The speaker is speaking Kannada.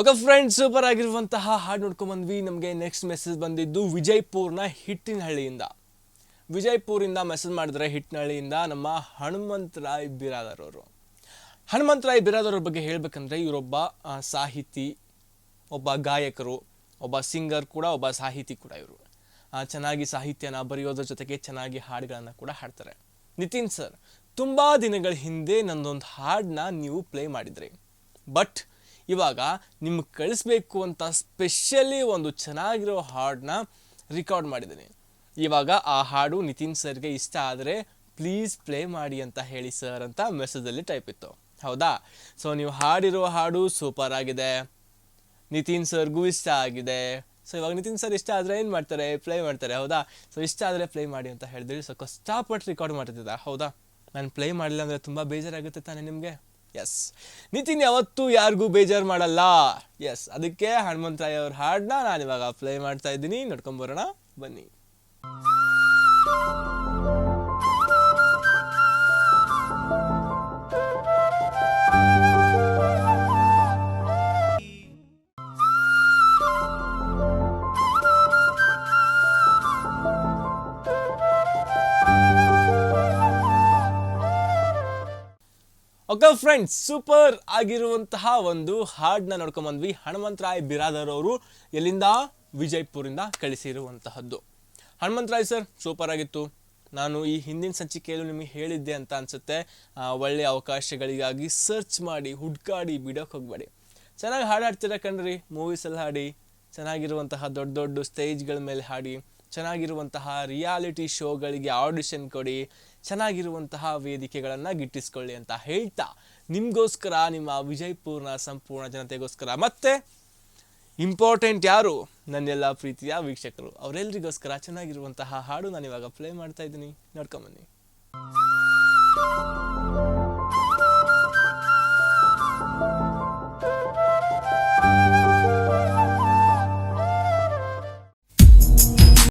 ಓಕೆ ಫ್ರೆಂಡ್ಸ್, ಸೂಪರ್ ಆಗಿರುವಂತಹ ಹಾಡು ನೋಡ್ಕೊಂಡ್ ಬಂದ್ವಿ. ನಮಗೆ ನೆಕ್ಸ್ಟ್ ಮೆಸೇಜ್ ಬಂದಿದ್ದು ವಿಜಯಪುರ್ನ ಹಿಟ್ಟಿನಹಳ್ಳಿಯಿಂದ. ವಿಜಯಪುರಿಂದ ಮೆಸೇಜ್ ಮಾಡಿದ್ರೆ ಹಿಟ್ಟಿನಹಳ್ಳಿಯಿಂದ ನಮ್ಮ ಹನುಮಂತರಾಯ್ ಬಿರಾದರ್ ಅವರು. ಹನುಮಂತರಾಯ್ ಬಿರಾದರ್ ಅವ್ರ ಬಗ್ಗೆ ಹೇಳ್ಬೇಕಂದ್ರೆ ಇವರೊಬ್ಬ ಸಾಹಿತಿ, ಒಬ್ಬ ಗಾಯಕರು, ಒಬ್ಬ ಸಿಂಗರ್ ಕೂಡ, ಒಬ್ಬ ಸಾಹಿತಿ ಕೂಡ. ಇವರು ಚೆನ್ನಾಗಿ ಸಾಹಿತ್ಯನ ಬರೆಯೋದ್ರ ಜೊತೆಗೆ ಚೆನ್ನಾಗಿ ಹಾಡುಗಳನ್ನು ಕೂಡ ಹಾಡ್ತಾರೆ. ನಿತಿನ್ ಸರ್, ತುಂಬ ದಿನಗಳ ಹಿಂದೆ ನಂದೊಂದು ಹಾಡನ್ನ ನೀವು ಪ್ಲೇ ಮಾಡಿದ್ರಿ, ಬಟ್ ಇವಾಗ ನಿಮ್ಗೆ ಕಳಿಸ್ಬೇಕು ಅಂತ ಸ್ಪೆಷಲಿ ಒಂದು ಚೆನ್ನಾಗಿರೋ ಹಾಡನ್ನ ರೆಕಾರ್ಡ್ ಮಾಡಿದ್ದೀನಿ. ಇವಾಗ ಆ ಹಾಡು ನಿತಿನ್ ಸರ್ಗೆ ಇಷ್ಟ ಆದರೆ ಪ್ಲೀಸ್ ಪ್ಲೇ ಮಾಡಿ ಅಂತ ಹೇಳಿ ಸರ್ ಅಂತ ಮೆಸೇಜಲ್ಲಿ ಟೈಪ್ ಇತ್ತು. ಹೌದಾ? ಸೊ ನೀವು ಹಾಡಿರೋ ಹಾಡು ಸೂಪರ್ ಆಗಿದೆ, ನಿತಿನ್ ಸರ್ಗೂ ಇಷ್ಟ ಆಗಿದೆ. ಸೊ ಇವಾಗ ನಿತಿನ್ ಸರ್ ಇಷ್ಟ ಆದರೆ ಏನು ಮಾಡ್ತಾರೆ? ಪ್ಲೇ ಮಾಡ್ತಾರೆ. ಹೌದಾ? ಸೊ ಇಷ್ಟ ಆದರೆ ಪ್ಲೇ ಮಾಡಿ ಅಂತ ಹೇಳಿದ್ರಿ. ಸೊ ಕಷ್ಟಪಟ್ಟು ರೆಕಾರ್ಡ್ ಮಾಡ್ತಿದ್ದಾರೆ. ಹೌದಾ? ನಾನು ಪ್ಲೇ ಮಾಡಿಲ್ಲ ಅಂದರೆ ತುಂಬ ಬೇಜಾರಾಗುತ್ತೆ ತಾನೇ ನಿಮಗೆ? ಎಸ್, ನಿತಿನ್ ಯಾವತ್ತೂ ಯಾರಿಗೂ ಬೇಜಾರು ಮಾಡಲ್ಲ. ಎಸ್, ಅದಕ್ಕೆ ಹನುಮಂತರಾಯ್ ಅವ್ರ ಹಾಡನ್ನ ನಾನು ಇವಾಗ ಪ್ಲೇ ಮಾಡ್ತಾ ಇದ್ದೀನಿ. ನೋಡ್ಕೊಂಬರೋಣ ಬನ್ನಿ. ಓಕೆ ಫ್ರೆಂಡ್ಸ್, ಸೂಪರ್ ಆಗಿರುವಂತಹ ಒಂದು ಹಾಡನ್ನ ನೋಡ್ಕೊಂಬಂದ್ವಿ. ಹನುಮಂತರಾಯ್ ಬಿರಾದರ್ ಅವರು ಎಲ್ಲಿಂದ? ವಿಜಯಪುರಿಂದ ಕಳಿಸಿರುವಂತಹದ್ದು. ಹನುಮಂತರಾಯ್ ಸರ್, ಸೂಪರ್ ಆಗಿತ್ತು. ನಾನು ಈ ಹಿಂದಿನ ಸಂಚಿಕೆಯಲ್ಲೂ ನಿಮಗೆ ಹೇಳಿದ್ದೆ ಅಂತ ಅನಿಸುತ್ತೆ. ಒಳ್ಳೆಯ ಅವಕಾಶಗಳಿಗಾಗಿ ಸರ್ಚ್ ಮಾಡಿ ಹುಡ್ಕಾಡಿ ಬಿಡೋಕೆ ಹೋಗಬೇಡಿ. ಚೆನ್ನಾಗಿ ಹಾಡ್ತೀರ ಕಣ್ರಿ. ಮೂವೀಸಲ್ಲಿ ಹಾಡಿ, ಚೆನ್ನಾಗಿರುವಂತಹ ದೊಡ್ಡ ದೊಡ್ಡ ಸ್ಟೇಜ್ಗಳ ಮೇಲೆ ಹಾಡಿ, ಚೆನ್ನಾಗಿರುವಂತಹ ರಿಯಾಲಿಟಿ ಶೋಗಳಿಗೆ ಆಡಿಷನ್ ಕೊಡಿ, ಚೆನ್ನಾಗಿರುವಂತಹ ವೇದಿಕೆಗಳನ್ನು ಗಿಟ್ಟಿಸ್ಕೊಳ್ಳಿ ಅಂತ ಹೇಳ್ತಾ, ನಿಮಗೋಸ್ಕರ, ನಿಮ್ಮ ವಿಜಯಪುರ್ನ ಸಂಪೂರ್ಣ ಜನತೆಗೋಸ್ಕರ, ಮತ್ತೆ ಇಂಪಾರ್ಟೆಂಟ್ ಯಾರು? ನನ್ನೆಲ್ಲ ಪ್ರೀತಿಯ ವೀಕ್ಷಕರು, ಅವರೆಲ್ಲರಿಗೋಸ್ಕರ ಚೆನ್ನಾಗಿರುವಂತಹ ಹಾಡು ನಾನು ಇವಾಗ ಪ್ಲೇ ಮಾಡ್ತಾ ಇದ್ದೀನಿ. ನೋಡ್ಕೊಂಬನ್ನಿ.